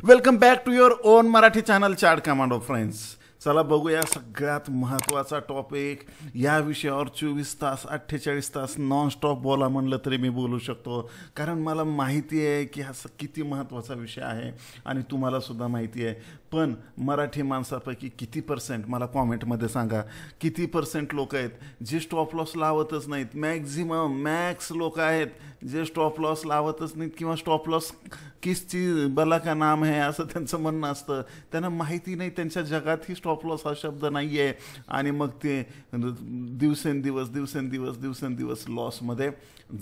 Welcome back to your own Marathi channel chart commando friends. चला बघूया सगळ्यात महत्त्वाचा टॉपिक. या विषयावर 24 तास 48 तास नॉनस्टॉप बोला म्हणलं तरी मी बोलू शकतो, कारण मला माहिती आहे की हा किती महत्त्वाचा विषय आहे आणि तुम्हाला सुद्धा माहिती आहे. पण मराठी माणसापैकी किती पर्सेंट मला कॉमेंटमध्ये सांगा, किती पर्सेंट लोक आहेत जे स्टॉप लॉस लावतच नाहीत. मॅक्स लोक आहेत जे स्टॉप लॉस लावतच नाहीत किंवा स्टॉप लॉस किसची बला का नाम है असं त्यांचं म्हणणं असतं. त्यांना माहिती नाही, त्यांच्या जगातही स्टॉप लॉस हा शब्द नाही आहे आणि मग ते दिवसेंदिवस लॉसमध्ये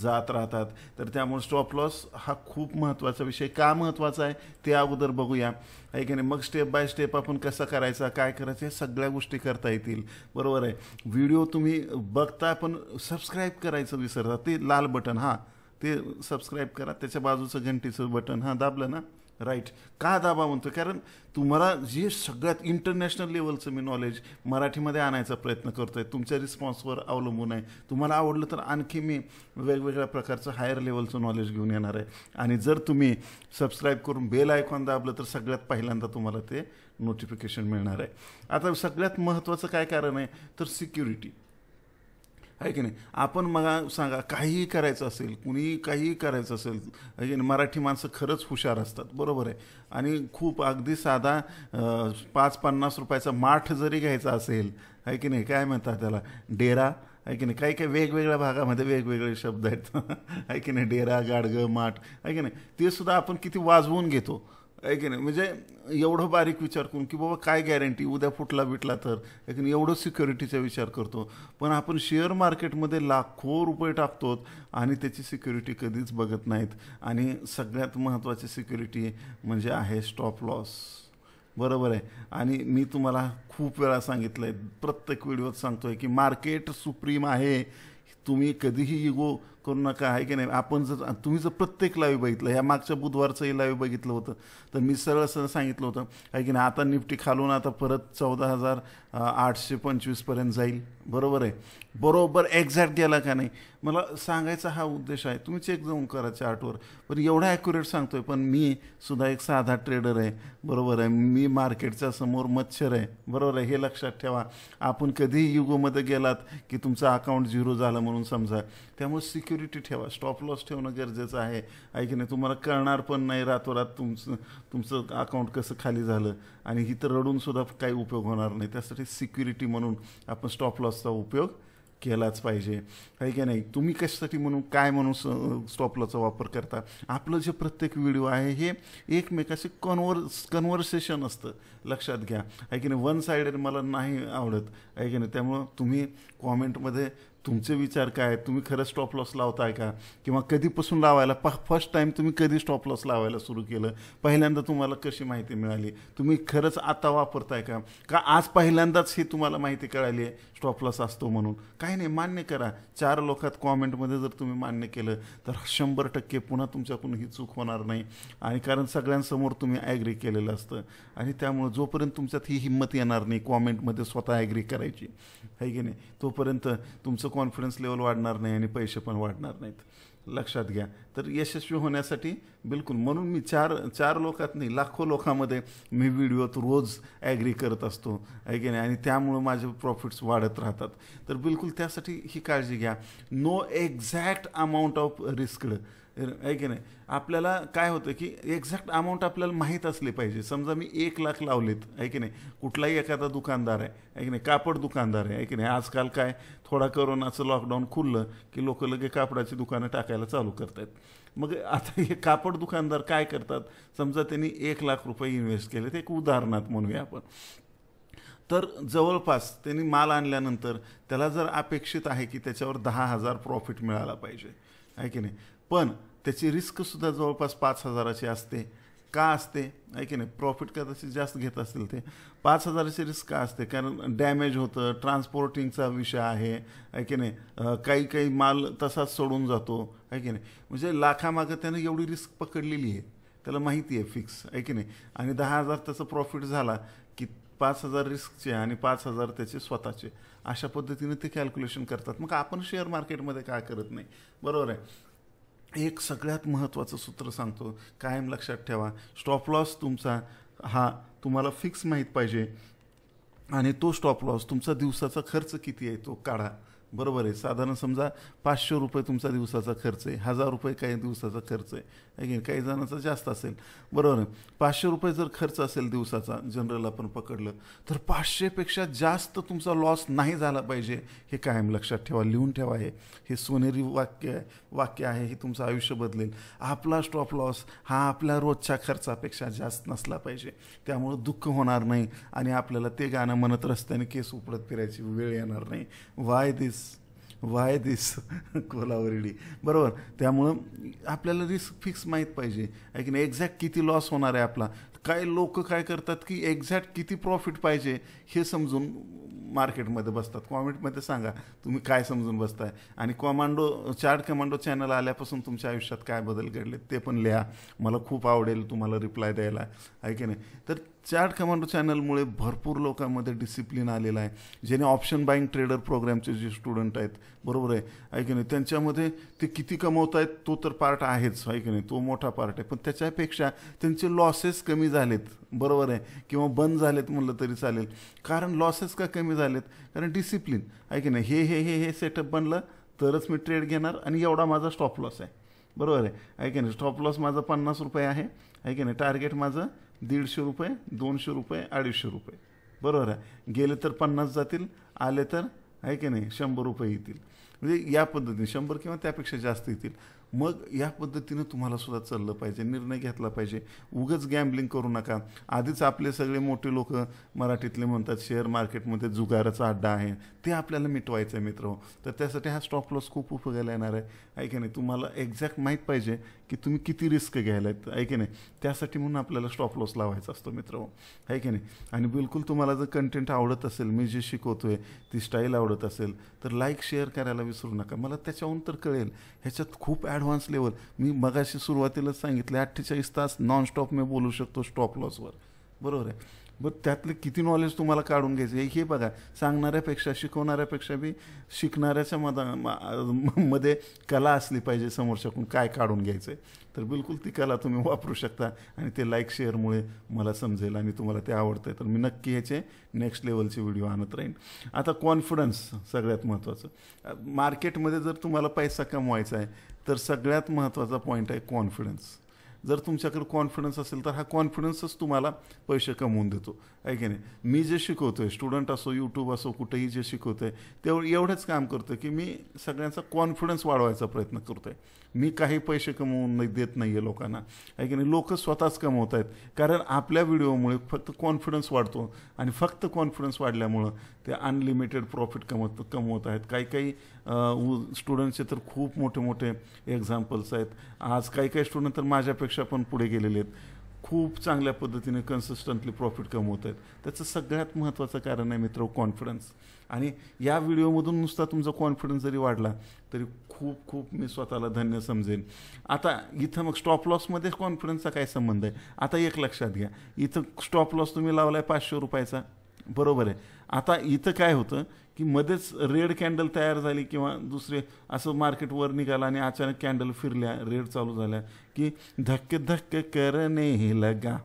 जात राहतात. तर त्यामुळे स्टॉप लॉस हा खूप महत्त्वाचा विषय. का महत्त्वाचा आहे ते अगोदर बघूया, आहे की नाही. मग स्टेप बाय स्टेप आपण कसं करायचं, काय करायचं, हे सगळ्या गोष्टी करता येतील. बरोबर आहे. व्हिडिओ तुम्ही बघता पण सबस्क्राईब करायचं विसरता. ते लाल बटन, हां ते सबस्क्राईब करा. त्याच्या बाजूचं घंटीचं बटन हां दाबलं ना, राईट. का दाबा म्हणतो, कारण तुम्हाला जे सगळ्यात इंटरनॅशनल लेवलचं मी नॉलेज मराठीमध्ये आणायचा प्रयत्न करतो आहे. तुमच्या रिस्पॉन्सवर अवलंबून आहे. तुम्हाला आवडलं तर आणखी मी वेगवेगळ्या प्रकारचं हायर लेवलचं नॉलेज घेऊन येणार आहे. आणि जर तुम्ही सबस्क्राईब करून बेल आयकॉन दाबलं तर सगळ्यात पहिल्यांदा तुम्हाला ते नोटिफिकेशन मिळणार आहे. आता सगळ्यात महत्त्वाचं काय कारण आहे तर सिक्युरिटी, आहे की नाही. आपण मग सांगा काहीही करायचं असेल, कुणीही काहीही करायचं असेल, आहे की नाही. मराठी माणसं खरंच हुशार असतात, बरोबर आहे. आणि खूप अगदी साधा 5-50 रुपयाचा माठ जरी घ्यायचा असेल, आहे की नाही, काय म्हणतात त्याला, डेरा, आहे की नाही. काही काही वेगवेगळ्या भागामध्ये वेगवेगळे शब्द आहेत आहे की नाही. डेरा, गाडगं, माठ, आहे की नाही. ते सुद्धा आपण किती वाजवून घेतो, आहे की नाही. म्हणजे एवढं बारीक विचार करून की बाबा काय गॅरंटी उद्या फुटला बिटला तर, आहे की नाही. एवढं सिक्युरिटीचा विचार करतो. पण आपण शेअर मार्केटमध्ये लाखो रुपये टाकतो आणि त्याची सिक्युरिटी कधीच बघत नाहीत. आणि सगळ्यात महत्त्वाची सिक्युरिटी म्हणजे आहे स्टॉप लॉस, बरोबर आहे. आणि मी तुम्हाला खूप वेळा सांगितलं आहे, प्रत्येक व्हिडिओत सांगतो आहे की मार्केट सुप्रीम आहे. तुम्ही कधीही इगो करू नका, आहे की नाही. आपण तुम्ही जर प्रत्येक लाईव्ह बघितलं, ह्या मागच्या बुधवारचंही लाईव्ह बघितलं होतं तर मी सरळ सांगितलं होतं, आहे की नाही. आता निफ्टी खालून आता परत 14,825 पर्यंत जाईल, बरोबर आहे. बरोबर एक्झॅक्ट गेला का नाही मला सांगायचा हा उद्देश आहे. तुम्ही चेक जाऊन करा चार्टवर. पण एवढा ॲक्युरेट सांगतोय, पण मी सुद्धा एक साधा ट्रेडर आहे, बरोबर आहे. मी मार्केटच्या समोर मच्छर आहे, बरोबर आहे. हे लक्षात ठेवा. आपण कधीही युगोमध्ये गेलात की तुमचं अकाउंट झिरो झालं म्हणून समजा. त्यामुळे सिक्युरिटी ठेवा, स्टॉप लॉस ठेवणं गरजेचं आहे, आहे की नाही. तुम्हाला कळणार पण नाही रातोरात तुमचं अकाउंट कसं खाली झालं आणि इथं रडूनसुद्धा काही उपयोग होणार नाही. त्यासाठी सिक्युरिटी म्हणून आपण स्टॉप लॉसचा उपयोग केलाच पाहिजे, आहे की नाही. तुम्ही कशासाठी म्हणून काय म्हणून स्टॉप लॉसचा वापर करता. आपलं जे प्रत्येक व्हिडिओ आहे हे एकमेकाशी कन्व्हर्सेशन असतं, लक्षात घ्या, आहे की नाही. वन साइडेड मला नाही आवडत, आहे की नाही. त्यामुळं तुम्ही कॉमेंटमध्ये तुमचे विचार काय आहेत, तुम्ही खरंच स्टॉप लॉस लावताय का, किंवा कधीपासून लावायला फर्स्ट टाईम तुम्ही कधी स्टॉप लॉस लावायला सुरू केलं, पहिल्यांदा तुम्हाला कशी माहिती मिळाली, तुम्ही खरंच आता वापरताय का आज पहिल्यांदाच ही तुम्हाला माहिती कळाली आहे स्टॉप लॉस असतो म्हणून. काही नाही, मान्य करा. 4 लोकात कॉमेंटमध्ये जर तुम्ही मान्य केलं तर 100% पुन्हा तुमच्याकडून ही चूक होणार नाही. आणि कारण सगळ्यांसमोर तुम्ही ॲग्री केलेलं असतं. आणि त्यामुळे जोपर्यंत तुमच्यात ही हिंमत येणार नाही कॉमेंटमध्ये स्वतः ॲग्री करायची, आहे की नाही, तोपर्यंत तुमचं कॉन्फिडन्स लेवल वाढणार नाही आणि पैसे पण वाढणार नाहीत, लक्षात घ्या. तर यशस्वी होण्यासाठी बिलकुल, म्हणून मी चार लोकात नाही लाखो लोकांमध्ये मी व्हिडिओत रोज ॲग्री करत असतो, आहे की नाही. आणि त्यामुळं माझे प्रॉफिट्स वाढत राहतात. तर बिलकुल त्यासाठी ही काळजी घ्या. नो एक्झॅक्ट अमाऊंट ऑफ रिस्कड, आहे की नाही. आपल्याला काय होतं की एक्झॅक्ट अमाऊंट आपल्याला माहीत असली पाहिजे. समजा मी 1 लाख लावलेत, आहे की नाही. कुठलाही एखादा दुकानदार आहे की नाही, कापड दुकानदार आहे की नाही. आजकाल काय थोडा कोरोनाचं लॉकडाऊन खुललं की लोक लगे कापडाची दुकानं टाकायला चालू करत आहेत. मग आता हे कापड दुकानदार काय करतात, समजा त्यांनी 1 लाख रुपये इन्व्हेस्ट केले, ते एक उदाहरणार्थ म्हणूया आपण. तर जवळपास त्यांनी माल आणल्यानंतर त्याला जर अपेक्षित आहे की त्याच्यावर 10,000 प्रॉफिट मिळाला पाहिजे, आहे की नाही. पण त्याची रिस्कसुद्धा जवळपास 5,000ची असते. का असते, आहे की नाही. प्रॉफिट कदाचित जास्त घेत असतील ते. 5,000ची रिस्क का असते, कारण डॅमेज होतं, ट्रान्सपोर्टिंगचा विषय आहे की नाही. काही माल तसाच सोडून जातो, आहे की नाही. म्हणजे लाखामागं त्यानं एवढी रिस्क पकडलेली आहे, त्याला माहिती आहे फिक्स, आहे की नाही. आणि 10,000 त्याचा प्रॉफिट झाला की 5,000 रिस्कचे आणि 5,000 त्याचे स्वतःचे, अशा पद्धतीने ते कॅल्क्युलेशन करतात. मग आपण शेअर मार्केटमध्ये काय करत नाही, बरोबर आहे. एक सगळ्यात महत्त्वाचं सूत्र सांगतो, कायम लक्षात ठेवा. स्टॉप लॉस तुमचा हा तुम्हाला फिक्स माहीत पाहिजे आणि तो स्टॉप लॉस तुमचा दिवसाचा खर्च किती आहे तो काढा. बरोबर आहे. साधारण समजा 500 रुपये तुमचा दिवसाचा खर्च आहे, 1000 रुपये काही दिवसाचा खर्च आहे, की काही जणांचा जास्त असेल. बरोबर आहे. 500 रुपये जर खर्च असेल दिवसाचा, जनरल आपण पकडलं, तर 500पेक्षा जास्त तुमचा लॉस नाही झाला पाहिजे, हे कायम लक्षात ठेवा. लिहून ठेवा. हे सोनेरी वाक्य आहे. हे तुमचं आयुष्य बदलेल. आपला स्टॉप लॉस हा आपल्या रोजच्या खर्चापेक्षा जास्त नसला पाहिजे. त्यामुळं दुःख होणार नाही आणि आपल्याला ते गाणं म्हणत रस्त्याने केस उपडत फिरायची वेळ येणार नाही. वाय दिस कोलावरडी. बरोबर. त्यामुळं आपल्याला रिस्क फिक्स माहीत पाहिजे आहे की नाही. एक्झॅक्ट किती लॉस होणार आहे आपला. काही लोक काय करतात की एक्झॅक्ट किती प्रॉफिट पाहिजे हे समजून मार्केटमध्ये बसतात. कॉमेंटमध्ये सांगा तुम्ही काय समजून बसताय आणि चार्ट कमांडो चॅनल आल्यापासून तुमच्या आयुष्यात काय बदल घडले ते पण लिहा. मला खूप आवडेल तुम्हाला रिप्लाय द्यायला, आहे की नाही. तर चार्ट कमांडो चॅनलमुळे भरपूर लोकांमध्ये डिसिप्लिन आलेला आहे. ज्याने ऑप्शन बाईंग ट्रेडर प्रोग्रामचे जे स्टुडंट आहेत, बरोबर आहे की नाही, त्यांच्यामध्ये ते किती कमवत आहेत तो तर पार्ट आहेच, आहे की नाही, तो मोठा पार्ट आहे. पण त्याच्यापेक्षा त्यांचे लॉसेस कमी झालेत, बरोबर आहे, किंवा बंद झालेत म्हणलं तरी चालेल. कारण लॉसेस का कमी झालेत? कारण डिसिप्लिन, आहे की नाही. हे सेटअप बनलं तरच मी ट्रेड घेणार आणि एवढा माझा स्टॉप लॉस आहे, बरोबर आहे की नाही. स्टॉप लॉस माझा 50 रुपये आहे की नाही. टार्गेट माझं 150 रुपये, 200 रुपये, 250 रुपये, बरोबर आहे. गेले तर 50 जातील, आले तर, आहे की नाही, 100 रुपये येतील. म्हणजे या पद्धतीने 100 किंवा त्यापेक्षा जास्त येतील. मग या पद्धतीनं तुम्हाला सुद्धा चाललं पाहिजे, निर्णय घेतला पाहिजे. उगाच गॅम्बलिंग करू नका. आधीच आपले सगळे मोठे लोक मराठीतले म्हणतात शेअर मार्केटमध्ये जुगाराचा अड्डा आहे, ते आपल्याला मिटवायचं आहे मित्र. तर त्यासाठी हा स्टॉप लॉस खूप उपयोगाला येणार आहे की नाही. तुम्हाला एक्झॅक्ट माहीत पाहिजे की तुम्ही किती रिस्क घ्यायला आहेत, आहे की नाही. त्यासाठी म्हणून आपल्याला स्टॉप लॉस लावायचा असतो मित्र, आहे की नाही. आणि बिलकुल तुम्हाला जर कंटेंट आवडत असेल, मी जे शिकवतोय ती स्टाईल आवडत असेल, तर लाईक शेअर करायला विसरू नका. मला त्याच्याहून तर कळेल ह्याच्यात खूप ॲडव्हान्स लेवल. मी मगाशी सुरुवातीलाच सांगितलं 48 तास नॉनस्टॉप मी बोलू शकतो स्टॉप लॉसवर, बरोबर आहे. बरं त्यातले किती नॉलेज तुम्हाला काढून घ्यायचं हे बघा. सांगणाऱ्यापेक्षा शिकवणाऱ्यापेक्षा बी शिकणाऱ्याच्या मध्ये कला असली पाहिजे समोरच्याकडून काय काढून घ्यायचं आहे. तर बिलकुल ती कला तुम्ही वापरू शकता आणि ते लाईक शेअरमुळे मला समजेल आणि तुम्हाला ते आवडतं आहे. तर मी नक्की ह्याचे नेक्स्ट लेवलचे व्हिडिओ आणत राहीन. आता कॉन्फिडन्स सगळ्यात महत्त्वाचं. मार्केटमध्ये जर तुम्हाला पैसा कमवायचा आहे तर सगळ्यात महत्त्वाचा पॉईंट आहे कॉन्फिडन्स. जर तुमच्याकडे कॉन्फिडन्स असेल तर हा कॉन्फिडन्सच तुम्हाला पैसे कमवून देतो, आहे की नाही. मी जे शिकवतो आहे, स्टुडंट असो, यूट्यूब असो, कुठेही जे शिकवतो आहे एवढंच काम करतो की मी सगळ्यांचा कॉन्फिडन्स वाढवायचा प्रयत्न करतो आहे. मी काही पैसे कमवून देत नाही आहे लोकांना, आहे की नाही. लोक स्वतःच कमवत आहेत कारण आपल्या व्हिडिओमुळे फक्त कॉन्फिडन्स वाढतो आणि फक्त कॉन्फिडन्स वाढल्यामुळं ते अनलिमिटेड प्रॉफिट कमवत आहेत. काही स्टुडंटचे तर खूप मोठे मोठे एक्झाम्पल्स आहेत. आज काही स्टुडंट तर माझ्यापेक्षा पण पुढे गेलेले आहेत. खूप चांगल्या पद्धतीने कन्सिस्टंटली प्रॉफिट कमवत आहेत. त्याचं सगळ्यात महत्त्वाचं कारण आहे मित्र कॉन्फिडन्स. आणि या व्हिडिओमधून नुसता तुमचा कॉन्फिडन्स जरी वाढला तरी खूप खूप मी स्वतःला धन्य समजेन. आता इथं मग स्टॉप लॉसमध्ये कॉन्फिडन्सचा काय संबंध आहे? आता एक लक्षात घ्या, इथं स्टॉप लॉस तुम्ही लावला आहे 500 रुपयाचा, बरोबर आहे. आता इथं काय होतं की मध्येच रेड कॅन्डल तयार झाली किंवा दुसरे असं मार्केट वर निघाला आणि अचानक कॅन्डल फिरल्या, रेड चालू झाल्या की धक्के धक्के करने लगा,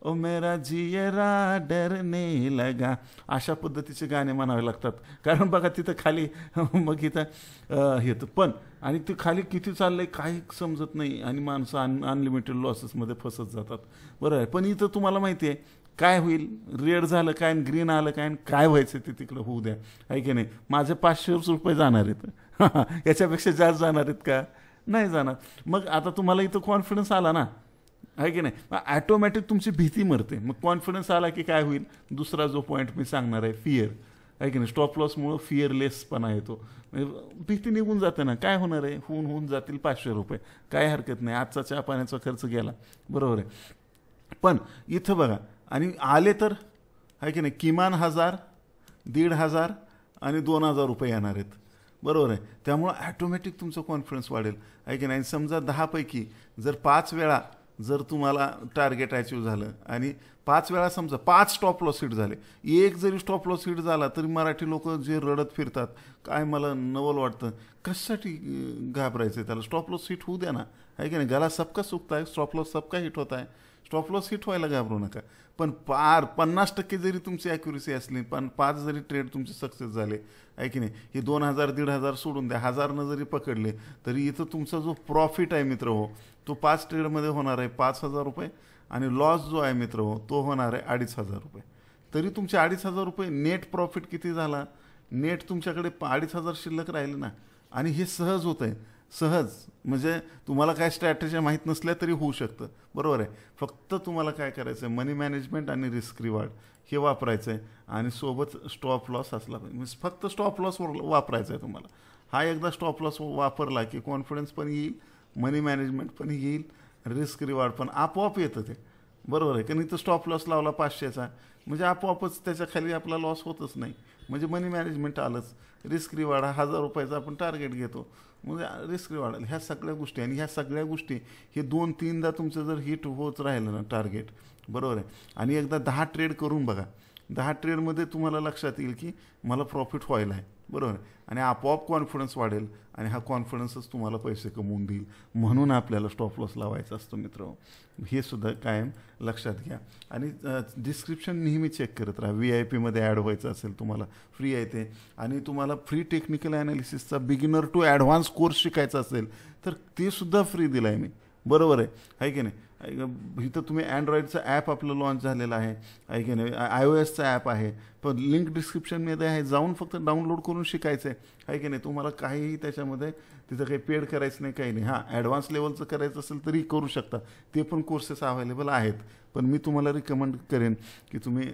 ओ मेरा जियरा डरने लगा, अशा पद्धतीचे गाणे म्हणावे लागतात. कारण बघा तिथं खाली मग इथं येतं पण आणि ते खाली किती चाललंय काही समजत नाही आणि माणसं अनलिमिटेड लॉसेसमध्ये फसत जातात, बरं आहे. पण इथं तुम्हाला माहिती आहे काय होईल, रेड झालं काय, ग्रीन आलं काय व्हायचं ते तिकडं होऊ द्या, आहे की नाही. माझे 500 रुपये जाणार आहेत याच्यापेक्षा जास्त जाणार आहेत का? नाही जाणार. मग आता तुम्हाला इथं कॉन्फिडन्स आला ना, आहे की नाही. मग ॲटोमॅटिक तुमची भीती मरते. मग कॉन्फिडन्स आला की काय होईल, दुसरा जो पॉईंट मी सांगणार आहे फिअर, आहे की नाही. स्टॉप लॉसमुळं फिअरलेसपणा येतो, भीती निघून जाते ना. काय होणार आहे, होऊन जातील 500 रुपये, काय हरकत नाही, आजचा चहा पाण्याचा खर्च गेला, बरोबर आहे. पण इथं बघा आणि आले तर, आहे की नाही, किमान 1000, 1500 आणि 2000 रुपये येणार आहेत, बरोबर आहे. त्यामुळं ॲटोमॅटिक तुमचं कॉन्फिडन्स वाढेल, आहे की नाही. समजा 10 पैकी जर 5 वेळा जर तुम्हाला टार्गेट अचीव झालं आणि 5 वेळा समजा 5 स्टॉप लॉस हिट झाले, एक जरी स्टॉप लॉस हिट झाला तरी मराठी लोक जे रडत फिरतात, काय मला नवल वाटतं, कशासाठी घाबरायचं, त्याला स्टॉप लॉस हिट होऊ द्या ना, आहे की नाही. गला सबका सुकता आहे, स्टॉप लॉस सबका हिट होत आहे, स्टॉप लॉस हिट व्हायला घाबरू नका. पण 50% जरी तुमची ॲक्युरेसी असली, पण 5 जरी ट्रेड तुमचे सक्सेस झाले, आहे की नाही, हे 2000 1500 सोडून द्या, 1000 जरी पकडले तरी इथं तुमचा जो प्रॉफिट आहे मित्र हो, तो 5 ट्रेडमध्ये होणार आहे 5000 रुपये, आणि लॉस जो आहे मित्र हो तो होणार आहे 2500 रुपये. तरी तुमचे 2500 रुपये नेट प्रॉफिट किती झाला, नेट तुमच्याकडे 2500 शिल्लक राहिले ना. आणि हे सहज होत आहे, सहज, म्हणजे तुम्हाला काय स्ट्रॅटेजी माहीत नसल्या तरी होऊ शकतं, बरोबर आहे. फक्त तुम्हाला काय करायचं आहे, मनी मॅनेजमेंट आणि रिस्क रिवॉर्ड हे वापरायचं आहे, आणि सोबत स्टॉप लॉस असला पाहिजे. म्हणजे फक्त स्टॉप लॉस वापरायचा आहे तुम्हाला. हा एकदा स्टॉप लॉस वापरला की कॉन्फिडन्स पण येईल, मनी मॅनेजमेंट पण येईल, रिस्क रिवॉर्ड पण आपोआप येतं ते, बरोबर आहे. कारण इथं स्टॉप लॉस लावला 500चा म्हणजे आपोआपच त्याच्या खाली आपला लॉस होतच नाही, म्हणजे मनी मॅनेजमेंट आलंच. रिस्क रिवॉर्ड 1000 रुपयाचा आपण टार्गेट घेतो, म्हणजे रिस्क रिवॉर्ड, ह्या सगळ्या गोष्टी. आणि ह्या सगळ्या गोष्टी हे 2-3दा तुमचं जर हिट होत राहिलं ना टार्गेट, बरोबर आहे, आणि एकदा 10 ट्रेड करून बघा, 10 ट्रेडमध्ये तुम्हाला लक्षात येईल की मला प्रॉफिट व्हायला आहे, बरोबर आहे. आणि आपोआप कॉन्फिडन्स वाढेल, आणि हा कॉन्फिडन्सच तुम्हाला पैसे कमवून देईल. म्हणून आपल्याला स्टॉप लॉस लावायचा असतो मित्र, हे सुद्धा कायम लक्षात घ्या. आणि डिस्क्रिप्शन नेहमी चेक करत राहा. VIP मध्ये ॲड व्हायचं असेल तुम्हाला, फ्री आहे ते. आणि तुम्हाला फ्री टेक्निकल ॲनालिसिसचा बिगिनर टू ॲडव्हान्स कोर्स शिकायचा असेल तर ते सुद्धा फ्री दिला आहे मी, बरोबर आहे की नाही. इथं तुम्ही अँड्रॉईडचं ॲप आपलं लॉन्च झालेलं आहे की नाही, iOSचं ॲप आहे, पण लिंक डिस्क्रिप्शनमध्ये आहे, जाऊन फक्त डाउनलोड करून शिकायचं आहे की नाही. तुम्हाला काहीही त्याच्यामध्ये तिथं काही पेड करायचं नाही, काही नाही. हां, ॲडव्हान्स लेवलचं करायचं असेल तरी करू शकता, ते पण कोर्सेस अवेलेबल आहेत. पण मी तुम्हाला रिकमेंड करेन की तुम्ही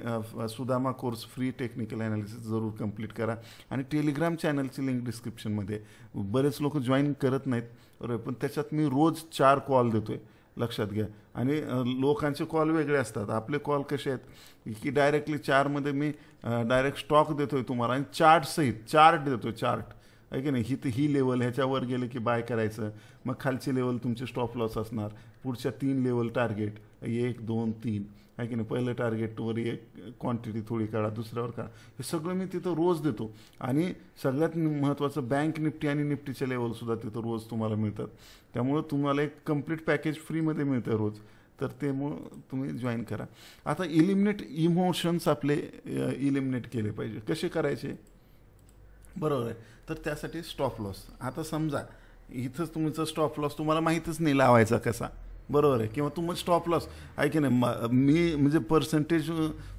Sudama course free technical analysis जरूर कंप्लीट करा. आणि टेलिग्राम चॅनलची लिंक डिस्क्रिप्शनमध्ये. बरेच लोक जॉईन करत नाहीत, बरोबर, पण त्याच्यात मी रोज 4 कॉल देतो आहे, लक्षात घ्या. आणि लोकांचे कॉल वेगळे असतात, आपले कॉल कसे आहेत की डायरेक्टली 4मध्ये मी डायरेक्ट स्टॉक देतो आहे तुम्हाला, आणि चार्ट देतो आहे, चार्ट, आहे की नाही. ही लेवल ह्याच्यावर गेले की बाय करायचं, मग खालची लेवल तुमचे स्टॉप लॉस असणार, पुढच्या 3 लेवल टार्गेट 1 2 3, आहे की नाही. पहिलं टार्गेटवर एक क्वांटिटी थोडी काढा, दुसऱ्यावर काढा, हे सगळं मी तिथं रोज देतो. आणि सगळ्यात महत्त्वाचं बँक निफ्टी आणि निफ्टीचे लेवलसुद्धा तिथं रोज तुम्हाला मिळतात. त्यामुळं तुम्हाला एक कंप्लीट पॅकेज फ्रीमध्ये मिळतं रोज, तर त्यामुळं तुम्ही जॉईन करा. आता इलिमिनेट इमोशन्स आपले इलिमिनेट केले पाहिजे. कसे करायचे, बरोबर आहे. तर त्यासाठी स्टॉप लॉस. आता समजा इथंच तुमचा स्टॉप लॉस तुम्हाला माहीतच नाही लावायचा कसा, बरोबर आहे, किंवा तुम्ही स्टॉप लॉस आहे की नाही. मी म्हणजे पर्सेंटेज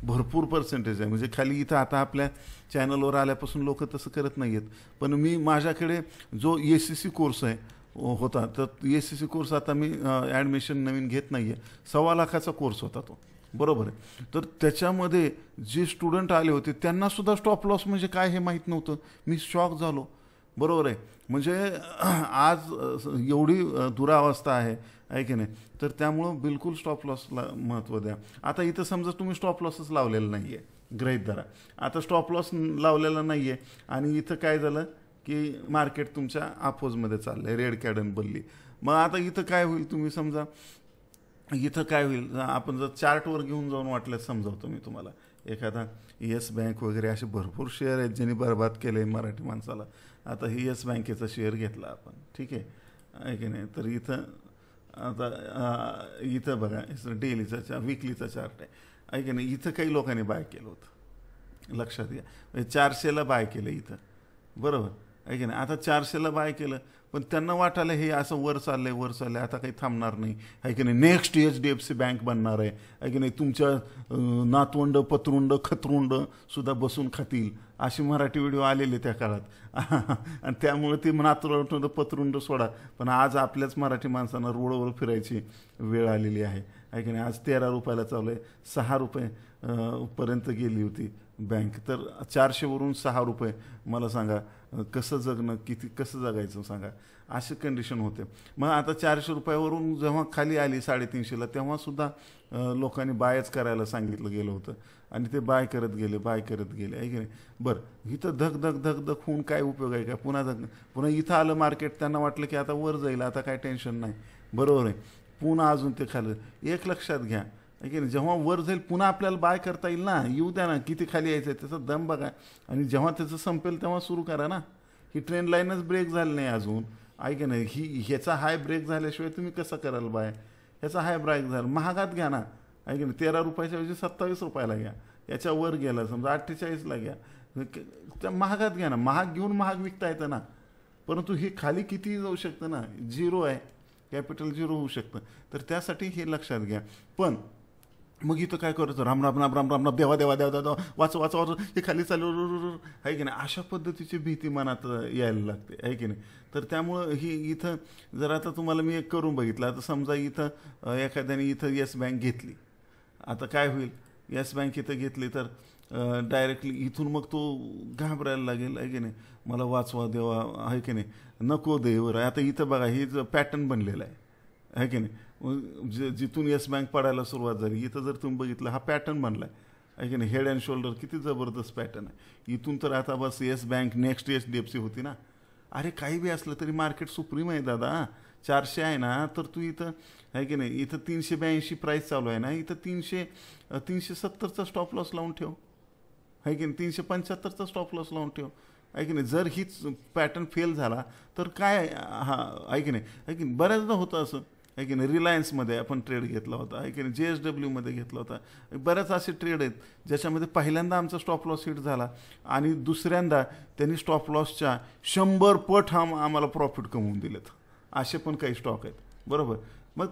भरपूर पर्सेंटेज आहे, म्हणजे खाली इथं आता आपल्या चॅनलवर आल्यापासून लोक तसं करत नाही आहेत. पण मी माझ्याकडे जो ACC कोर्स आहे होता, तर ACC कोर्स आता मी ॲडमिशन नवीन घेत नाही आहे, 1.25 लाखाचा कोर्स होता तो, बरोबर आहे. तर त्याच्यामध्ये जे स्टुडंट आले होते त्यांनासुद्धा स्टॉप लॉस म्हणजे काय हे माहीत नव्हतं. मी शॉक झालो, बरोबर आहे. म्हणजे आज एवढी दुरावस्था आहे की नाही. तर त्यामुळं बिलकुल स्टॉप लॉसला महत्त्व द्या. आता इथं समजा तुम्ही स्टॉप लॉसच लावलेला नाही आहे, गृहीत धरा. आता स्टॉप लॉस लावलेला नाही आहे, आणि इथं काय झालं की मार्केट तुमच्या अपोजमध्ये चाललं आहे, रेड कॅडन बनली. मग आता इथं काय होईल, तुम्ही समजा इथं काय होईल, आपण जर चार्टवर घेऊन जाऊन वाटल्यास समजावतो मी तुम्हाला. एखादा येस बँक वगैरे असे भरपूर शेअर आहेत ज्यांनी बरबाद केले मराठी माणसाला. आता ही येस बँकेचा शेअर घेतला आपण, ठीक आहे की नाही. तर इथं आता इथं बघा, डेलीचा विकलीचा चार्ट आहे की नाही. इथं काही लोकांनी बाय केलं होतं, लक्षात घ्या. 400ला बाय केलं इथं, बरोबर आहे की नाही. आता 400ला बाय केलं, पण त्यांना वाटायला हे असं वर चाललंय, आता काही थांबणार नाही, आहे की नाही. नेक्स्ट HDFC बँक बनणार आहे की नाही. तुमच्या नातवंड पतरुंड खतरुंड सुद्धा बसून खातील, अशी मराठी व्हिडिओ आलेले त्या काळात. आणि त्यामुळे ते नातवंड पतरुंड सोडा, पण आज आपल्याच मराठी माणसांना रोडवर फिरायची वेळ आलेली आहे की नाही. आज 13 रुपयाला चालू आहे, 6 रुपये पर्यंत गेली होती बँक. तर 400वरून 6 रुपये, मला सांगा कसं जगणं, कसं जगायचं सांगा, अशी कंडिशन होते. मग आता 400 रुपयावरून जेव्हा खाली आली 350ला, तेव्हासुद्धा लोकांनी बायच करायला सांगितलं गेलं होतं, आणि ते बाय करत गेले आहे की नाही. बरं, इथं धक होऊन काय उपयोग आहे का, पुन्हा इथं आलं मार्केट, त्यांना वाटलं की आता वर जाईल, आता काय टेन्शन नाही, बरोबर आहे. पुन्हा अजून ते खाली. एक लक्षात घ्या आहे की नाही, जेव्हा वर जाईल पुन्हा आपल्याला बाय करता येईल ना, येऊ द्या ना, किती खाली यायचं आहे त्याचा दम बघा, आणि जेव्हा त्याचं संपेल तेव्हा सुरू करा ना. ही ट्रेंड लाईनच ब्रेक झाली नाही अजून आहे की नाही. ह्याचा हाय ब्रेक झाल्याशिवाय तुम्ही कसं कराल बाय. ह्याचा हाय ब्रेक झाला, महागात घ्या ना आहे की नाही. 13 रुपयाच्या ऐवजी 27 रुपयाला घ्या. याच्या वर गेला समजा 48ला घ्या, त्या महागात घ्या ना. महाग घेऊन महाग विकता येतं ना. परंतु हे खाली कितीही जाऊ शकतं ना, झिरो आहे, कॅपिटल झिरो होऊ शकतं. तर त्यासाठी हे लक्षात घ्या. पण मग इथं काय करायचं, राम राम राम राम राम राम, देवा देवा देवा देवा, वाच वाच वाच, हे खाली चालू आहे की नाही. अशा पद्धतीची भीती मनात यायला लागते आहे की नाही. तर त्यामुळं ही इथं जर आता तुम्हाला मी एक करून बघितलं, आता समजा इथं एखाद्याने इथं येस बँक घेतली, आता काय होईल, येस बँक इथं घेतली तर डायरेक्टली इथून मग तो घाबरायला लागेल आहे की नाही. मला वाचवा देवा आहे की नाही, नको देवर आहे. आता इथं बघा हे पॅटर्न बनलेला आहे की नाही. जिथून येस बँक पडायला सुरुवात झाली, इथं जर तुम्ही बघितलं हा पॅटर्न बनला आहे की नाही. हेड अँड शोल्डर किती जबरदस्त पॅटर्न आहे. इथून तर आता बस येस बँक नेक्स्ट HDFC होती ना. अरे काही बी असलं तरी मार्केट सुप्रीम आहे दादा, 400 आहे ना, तर तू इथं आहे की नाही, इथं 382 प्राईस चालू आहे ना, इथं 370चा स्टॉप लॉस लावून ठेव आहे की नाही. 375चा स्टॉप लॉस लावून ठेव आहे की नाही. जर हीच पॅटर्न फेल झाला तर काय, हा आहे की नाही, आहे की नाही. बऱ्याचदा होतं असं आहे की नाही. रिलायन्समध्ये आपण ट्रेड घेतला होता आहे की नाही, JSWमध्ये घेतला होता. बऱ्याच असे ट्रेड आहेत ज्याच्यामध्ये पहिल्यांदा आमचा स्टॉप लॉस हिट झाला आणि दुसऱ्यांदा त्यांनी स्टॉप लॉसच्या 100 पट आम्हाला प्रॉफिट कमवून दिलेत. असे पण काही स्टॉक आहेत बरोबर. मग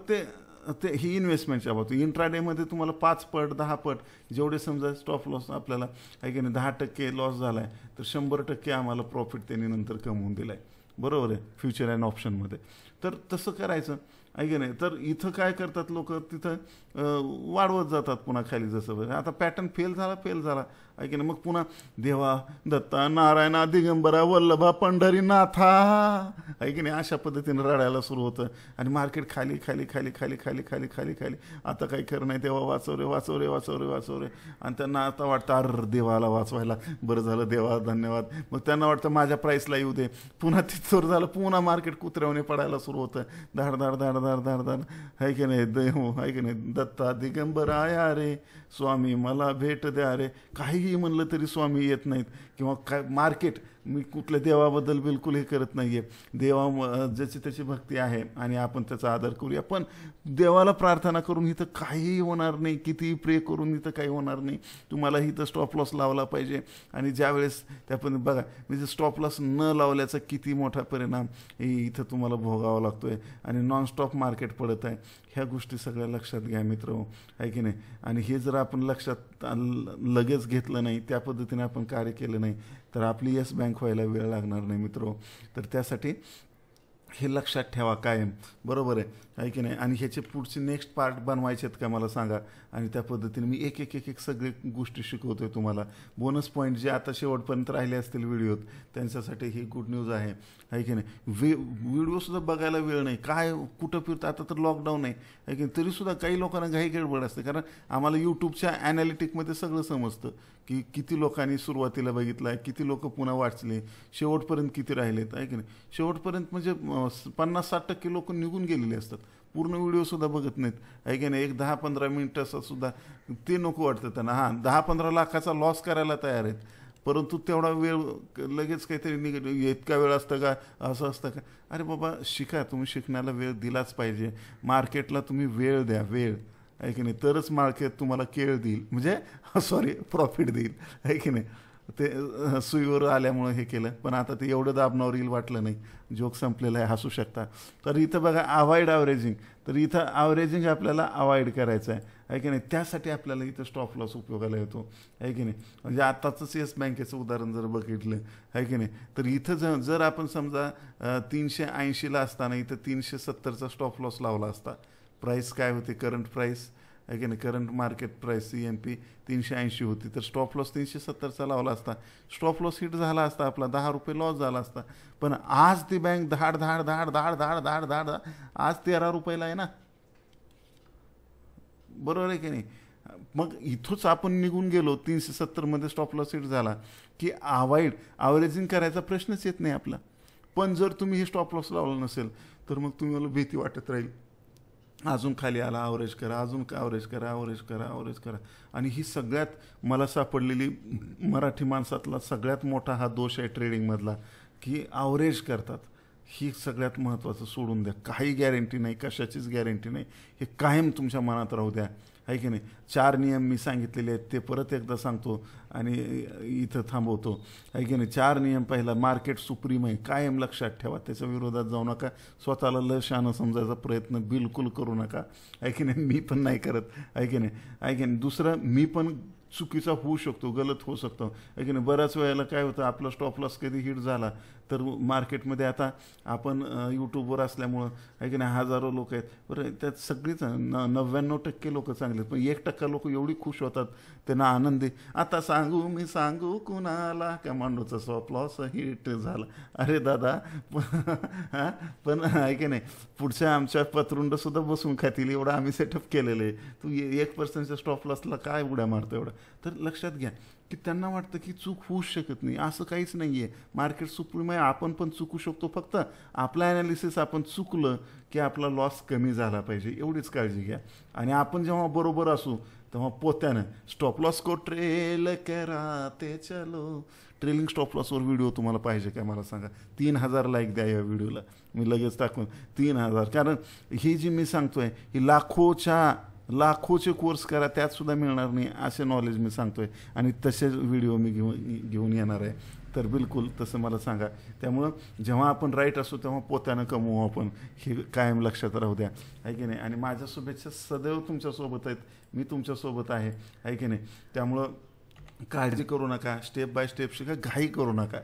ते ही इन्व्हेस्टमेंटच्या बाबतीत इंट्राडेमध्ये तुम्हाला 5 पट 10 पट जेवढे समजा स्टॉप लॉस आपल्याला आहे की नाही 10% लॉस झाला आहे, तर 100% आम्हाला प्रॉफिट त्यांनी नंतर कमवून दिला आहे बरोबर आहे, फ्युचर अँड ऑप्शनमध्ये. तर तसं करायचं आहे की नाही. तर इथं काय करतात लोक, तिथं वाढवत जातात पुन्हा खाली. जसं आता पॅटर्न फेल झाला आहे की नाही, मग पुन्हा देवा दत्ता नारायणा दिगंबरा वल्लभा पंढरीनाथा आहे की नाही, अशा पद्धतीने रडायला सुरू होतं आणि मार्केट खाली खाली खाली खाली खाली खाली खाली खाली. आता काही खरं नाही, देवा वाचव रे वाचव रे वाचव रे वाचव रे. आणि त्यांना आता वाटतं अर देवाला वाचवायला बरं झालं, देवा धन्यवाद. मग त्यांना वाटतं माझ्या प्राईसला येऊ दे. पुन्हा तिथवर झालं, पुन्हा मार्केट कुत्र्यावणे पडायला सुरू होतं. धाड धाड धाड धाड धाड धाड आहे की नाही, देव आहे की नाही, दत्ता दिगंबरा आया रे स्वामी मला भेट द्या रे. काहीही म्हणलं तरी स्वामी येत नाहीत, किंवा काय मार्केट. मी कुठल्या देवाबद्दल बिलकुल हे करत नाही आहे. देवा ज्याची त्याची भक्ती आहे आणि आपण त्याचा आदर करूया, पण देवाला प्रार्थना करून इथं काहीही होणार नाही, कितीही प्रे करून इथं काही होणार नाही. तुम्हाला इथं स्टॉप लॉस लावला पाहिजे. आणि ज्यावेळेस त्यापण बघा, म्हणजे स्टॉप लॉस न लावल्याचा किती मोठा परिणाम इथं तुम्हाला भोगावा लागतोय आणि नॉनस्टॉप मार्केट पडत आहे. ह्या गोष्टी सगळ्या लक्षात घ्या मित्र आहे की नाही. आणि हे जर आपण लक्षात लगेच घेतलं नाही, त्या पद्धतीने आपण कार्य केलं नाही, तर आपली येस बँक व्हायला वेळ लागणार नाही मित्र. तर त्यासाठी हे लक्षात ठेवा कायम बरोबर आहे की नाही. आणि ह्याचे पुढचे नेक्स्ट पार्ट बनवायचे आहेत का मला सांगा, आणि त्या पद्धतीने मी एक एक एक एक सगळे गोष्टी शिकवतोय तुम्हाला. बोनस पॉईंट जे आता शेवटपर्यंत राहिले असतील व्हिडिओत, त्यांच्यासाठी ही गुड न्यूज आहे की नाही. व्हिडिओसुद्धा बघायला वेळ नाही, काय कुठं फिरतं. आता तर लॉकडाऊन आहे की नाही, तरीसुद्धा काही लोकांना घाई गडबड असते, कारण आम्हाला यूट्यूबच्या ॲनालिटिकमध्ये सगळं समजतं की किती लोकांनी सुरुवातीला बघितलं आहे, किती लोक पुन्हा वाचले, शेवटपर्यंत किती राहिलेत आहे की नाही. शेवटपर्यंत म्हणजे 50-60% लोक निघून गेलेले असतात, पूर्ण व्हिडिओसुद्धा बघत नाहीत आहे की नाही. एक 10-15 मिनिटाचा सुद्धा ते नको वाटतं त्यांना. हां, 10-15 लाखाचा लॉस करायला तयार आहेत, परंतु तेवढा वेळ लगेच काहीतरी इतका वेळ असतं का, असं असतं का. अरे बाबा शिका, तुम्ही शिकण्याला वेळ दिलाच पाहिजे. मार्केटला तुम्ही वेळ द्या, वेळ आहे की नाही, तरच मार्केट तुम्हाला केळ देईल, म्हणजे सॉरी प्रॉफिट देईल आहे की नाही. ते सुईवर आल्यामुळं हे केलं, पण आता ते एवढं दाबणावर येईल वाटलं नाही. जोक संपलेला आहे, हसू शकता. तर इथं बघा अवॉइड ॲव्हरेजिंग, तर इथं ॲव्हरेजिंग आपल्याला अवॉइड करायचं आहे की नाही. त्यासाठी आपल्याला इथं स्टॉप लॉस उपयोगाला येतो आहे की नाही. म्हणजे आत्ताचंच येस बँकेचं उदाहरण जर बघितलं आहे की नाही, तर इथं जर आपण समजा 380ला असताना इथं 370चा स्टॉप लॉस लावला असता. प्राईस काय होती, करंट प्राईस आहे की नाही, करंट मार्केट प्राईस CMP 380 होती, तर स्टॉप लॉस 370चा लावला असता. स्टॉप लॉस हिट झाला असता, आपला 10 रुपये लॉस झाला असता. पण आज ती बँक धाड धाड धाड धाड धाड धाड धाड आज 13 रुपयाला आहे ना, बरोबर आहे की नाही. मग इथंच आपण निघून गेलो, 370मध्ये स्टॉप लॉस हिट झाला की ॲव्हरेजिंग करायचा प्रश्नच येत नाही आपला. पण जर तुम्ही हे स्टॉप लॉस लावला नसेल, तर मग तुम्हाला भीती वाटत राहील अजून खाली आला ॲव्हरेज करा, अजून ॲव्हरेज करा, ॲव्हरेज करा, ॲव्हरेज करा. आणि ही सगळ्यात मला सापडलेली मराठी माणसातला सगळ्यात मोठा हा दोष आहे ट्रेडिंगमधला, की ॲव्हरेज करतात. ही सगळ्यात महत्त्वाचं सोडून द्या. काही गॅरंटी नाही, कशाचीच गॅरंटी नाही. हे कायम तुमच्या मनात राहू द्या, आहे की नाही. 4 नियम मी सांगितलेले आहेत ते परत एकदा सांगतो आणि इथं थांबवतो, आहे की नाही. 4 नियम. पहिला, मार्केट सुप्रीम आहे, कायम लक्षात ठेवा. त्याच्या विरोधात जाऊ नका. स्वतःला शहाणं समजायचा प्रयत्न बिलकुल करू नका, आहे की नाही. मी पण नाही करत, आहे की नाही, आहे की नाही. दुसरं, मी पण चुकीचा होऊ शकतो, गलत होऊ शकतो, आहे की नाही. बऱ्याच वेळेला काय होतं, आपला स्टॉप लॉस कधी हिट झाला तर मार्केटमध्ये आता आपण यूट्यूबवर असल्यामुळं, आहे की नाही, हजारो लोक आहेत. बरं, त्यात सगळीच 99% लोक चांगले आहेत, पण 1% लोक एवढी खुश होतात, त्यांना आनंदी. आता सांगू मी सांगू कुणाला, कमांडोचा स्टॉप लॉस हिट झाला. अरे दादा, हां, पण आहे की नाही, पुढच्या आमच्या पत्रुंडसुद्धा बसून खातील एवढं आम्ही सेटअप केलेलं आहे. तू 1%च्या स्टॉप लॉसला काय उड्या मारतो एवढं. तर लक्षात घ्या की त्यांना वाटतं की चूक होऊच शकत नाही. असं काहीच नाही आहे. मार्केट सुप्रीम आहे, आपण पण चुकू शकतो. फक्त आपलं ॲनालिसिस आपण चुकलं की आपला लॉस कमी झाला पाहिजे, एवढीच काळजी घ्या. आणि आपण जेव्हा बरोबर असू तेव्हा पोत्यानं स्टॉप लॉस को ट्रेल कराते चलो. ट्रेलिंग स्टॉप लॉसवर व्हिडिओ तुम्हाला पाहिजे काय मला सांगा. 3000 लाईक द्या या व्हिडिओला, मी लगेच टाकून 3000. कारण ही जी मी सांगतोय ही लाखोचे कोर्स करा, त्यात सुद्धा मिळणार नाही असे नॉलेज मी सांगतोय. आणि तसेच व्हिडिओ मी घेऊन येणार आहे. तर बिलकुल तसं मला सांगा. त्यामुळं जेव्हा आपण राईट असू तेव्हा पोत्यानं कमवू आपण, हे कायम लक्षात राहू द्या, आहे की नाही. आणि माझ्या शुभेच्छा सदैव तुमच्यासोबत आहेत, मी तुमच्यासोबत आहे की नाही. त्यामुळं काळजी करू नका, स्टेप बाय स्टेप शिका, घाई करू नका.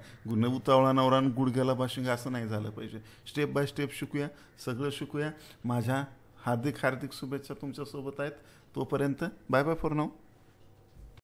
उतावळा नवरा गुडघ्याला बाशिंग असं नाही झालं पाहिजे. स्टेप बाय स्टेप शिकूया, सगळं शिकूया. माझ्या हार्दिक शुभेच्छा तुमच्यासोबत आहेत. तोपर्यंत बाय बाय फॉर नाऊ.